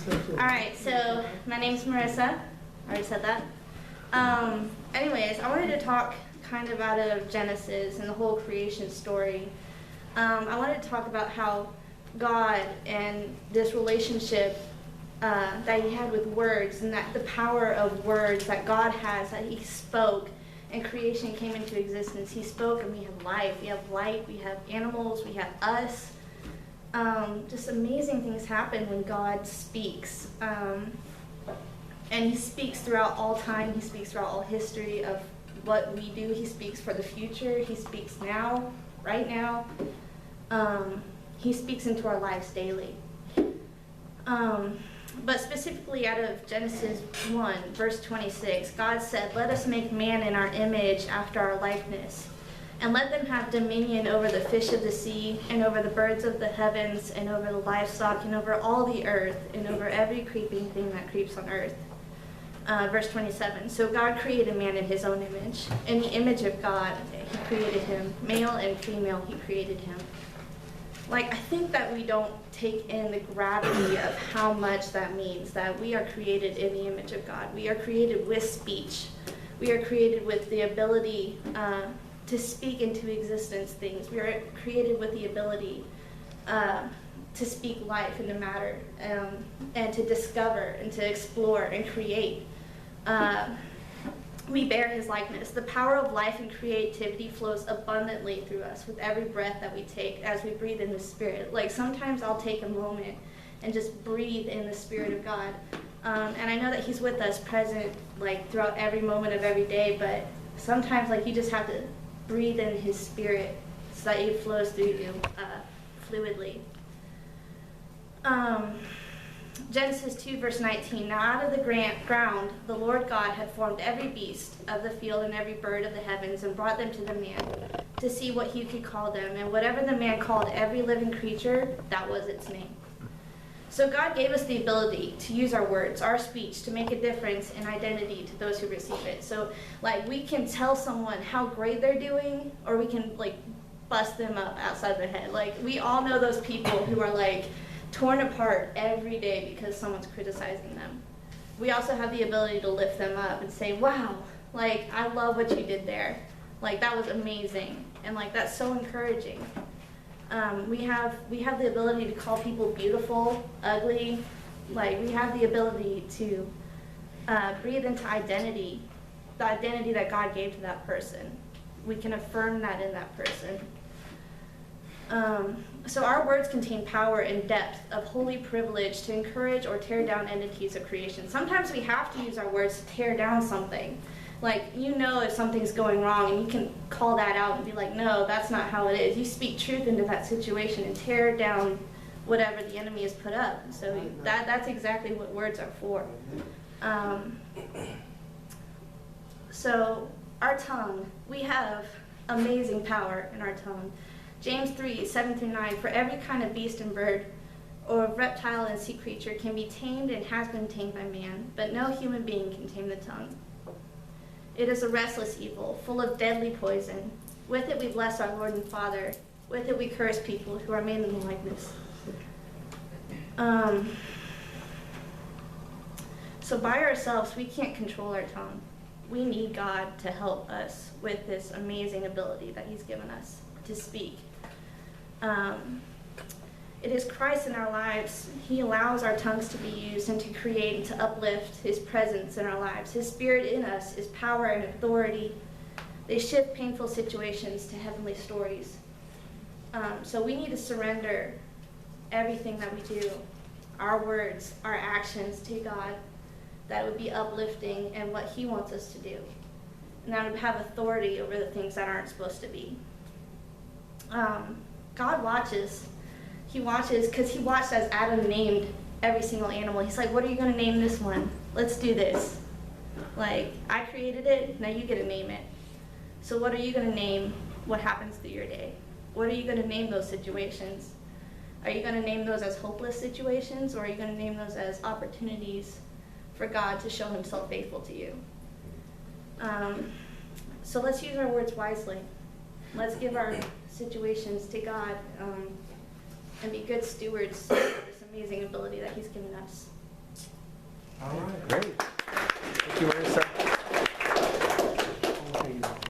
All right, so my name's Marissa. I already said that. Anyways, I wanted to talk kind of out of Genesis and the whole creation story. I wanted to talk about how God and this relationship that he had with words, and that the power of words that God has, that he spoke and creation came into existence. He spoke and we have life, we have light, we have animals, we have us. Just amazing things happen when God speaks. And he speaks throughout all time, he speaks throughout all history of what we do. He speaks for the future, he speaks now, right now. He speaks into our lives daily. But specifically out of Genesis 1, verse 26, God said, "Let us make man in our image after our likeness, and let them have dominion over the fish of the sea, and over the birds of the heavens, and over the livestock, and over all the earth, and over every creeping thing that creeps on earth." Verse 27, so God created man in his own image. In the image of God, he created him. Male and female, he created him. Like, I think that we don't take in the gravity of how much that means, that we are created in the image of God. We are created with speech. We are created with the ability to speak into existence things. We are created with the ability to speak life into matter, and to discover and to explore and create. We bear his likeness. The power of life and creativity flows abundantly through us with every breath that we take as we breathe in the Spirit. Like, sometimes I'll take a moment and just breathe in the Spirit of God. And I know that he's with us present, like, throughout every moment of every day, but sometimes, like, you just have to breathe in his Spirit so that it flows through you fluidly. Genesis 2, verse 19, now out of the ground the Lord God had formed every beast of the field and every bird of the heavens, and brought them to the man to see what he could call them. And whatever the man called every living creature, that was its name. So God gave us the ability to use our words, our speech, to make a difference in identity to those who receive it. So, like, we can tell someone how great they're doing, or we can, like, bust them up outside their head. Like, we all know those people who are, like, torn apart every day because someone's criticizing them. We also have the ability to lift them up and say, wow, like, I love what you did there. Like, that was amazing. And, like, that's so encouraging. We have the ability to call people beautiful, ugly. Like, we have the ability to breathe into identity, the identity that God gave to that person. We can affirm that in that person. So our words contain power and depth of holy privilege to encourage or tear down entities of creation. Sometimes we have to use our words to tear down something. Like, you know if something's going wrong, and you can call that out and be like, no, that's not how it is. You speak truth into that situation and tear down whatever the enemy has put up. So that's exactly what words are for. So our tongue, we have amazing power in our tongue. James 3, 7-9, for every kind of beast and bird, or reptile and sea creature can be tamed and has been tamed by man, but no human being can tame the tongue. It is a restless evil, full of deadly poison. With it we bless our Lord and Father. With it we curse people who are made in the likeness. So by ourselves, we can't control our tongue. We need God to help us with this amazing ability that he's given us to speak. It is Christ in our lives. He allows our tongues to be used and to create and to uplift his presence in our lives. His spirit in us is power and authority. They shift painful situations to heavenly stories. So we need to surrender everything that we do, our words, our actions to God, that would be uplifting and what he wants us to do. And that would have authority over the things that aren't supposed to be. God watches. He watches because he watched as Adam named every single animal. He's like, what are you going to name this one? Let's do this. Like, I created it, now you get to name it. So what are you going to name what happens through your day? What are you going to name those situations? Are you going to name those as hopeless situations, or are you going to name those as opportunities for God to show himself faithful to you? So let's use our words wisely. Let's give our situations to God and be good stewards of this amazing ability that he's given us. All right, great. Thank you, Marissa.